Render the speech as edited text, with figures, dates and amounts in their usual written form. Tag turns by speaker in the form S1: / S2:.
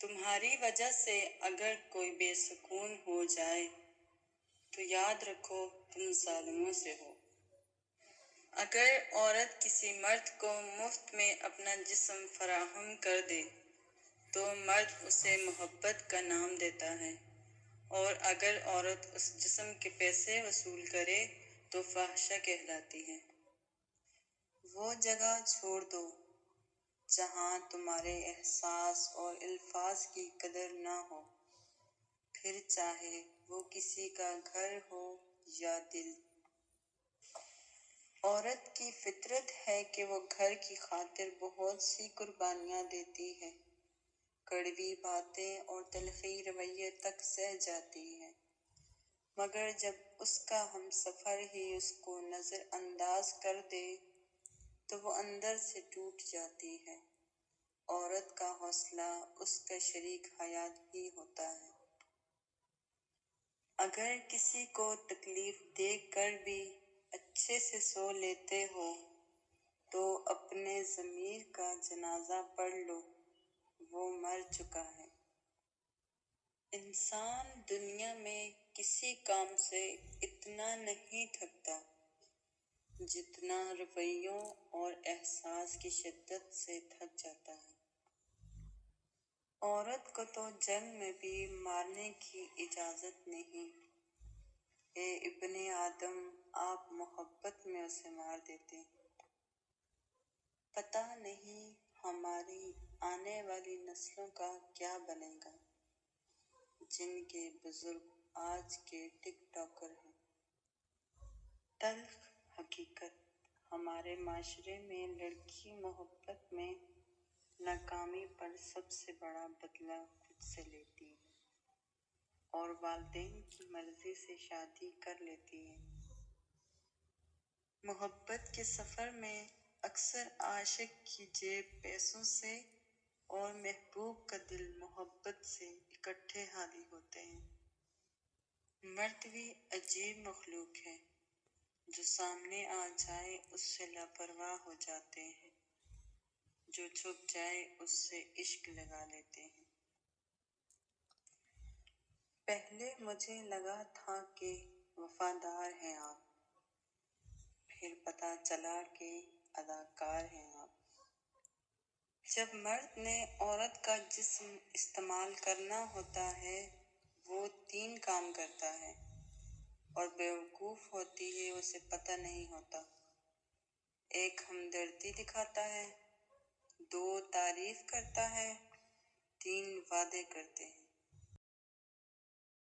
S1: تمہاری وجہ سے اگر کوئی بے سکون ہو جائے تو یاد رکھو تم ظالموں سے ہو۔ اگر عورت کسی مرد کو مفت میں اپنا جسم فراہم کر دے تو مرد اسے محبت کا نام دیتا ہے، اور اگر عورت اس جسم کے پیسے وصول کرے تو فاحشہ کہلاتی ہے۔ وہ جگہ چھوڑ دو جہاں تمہارے احساس اور الفاظ کی قدر نہ ہو، پھر چاہے وہ کسی کا گھر ہو یا دل۔ عورت کی فطرت ہے کہ وہ گھر کی خاطر بہت سی قربانیاں دیتی ہے، کڑوی باتیں اور تلخی رویے تک سہ جاتی ہے، مگر جب اس کا ہمسفر ہی اس کو نظر انداز کر دے تو وہ اندر سے ٹوٹ جاتی ہے۔ عورت کا حوصلہ اس کا شریک حیات ہی ہوتا ہے۔ اگر کسی کو تکلیف دے کر بھی اچھے سے سو لیتے ہو تو اپنے ضمیر کا جنازہ پڑھ لو، وہ مر چکا ہے۔ انسان دنیا میں کسی کام سے اتنا نہیں تھکتا جتنا رویوں اور احساس کی شدت سے تھک جاتا ہے۔ عورت کو تو جنگ میں بھی مارنے کی اجازت نہیں۔ اے ابن آدم، آپ محبت میں اسے مار دیتے ہیں۔ پتہ نہیں ہماری آنے والی نسلوں کا کیا بنے گا، جن کے بزرگ آج کے ٹک ٹاکر ہیں۔ تلخ حقیقت، ہمارے معاشرے میں لڑکی محبت میں ناکامی پر سب سے بڑا بدلہ خود سے لیتی ہے اور والدین کی مرضی سے شادی کر لیتی ہے۔ محبت کے سفر میں اکثر عاشق کی جیب پیسوں سے اور محبوب کا دل محبت سے اکٹھے حاوی ہوتے ہیں۔ مرد بھی عجیب مخلوق ہے، جو سامنے آ جائے اس سے لاپرواہ ہو جاتے ہیں، جو چھپ جائے اس سے عشق لگا لیتے ہیں۔ پہلے مجھے لگا تھا کہ وفادار ہیں آپ، پھر پتہ چلا کہ اداکار ہیں آپ۔ جب مرد نے عورت کا جسم استعمال کرنا ہوتا ہے وہ 3 کام کرتا ہے، اور بیوقوف ہوتی ہے اسے پتہ نہیں ہوتا۔ 1 ہمدردی دکھاتا ہے، 2 تعریف کرتا ہے، 3 وعدے کرتے ہیں۔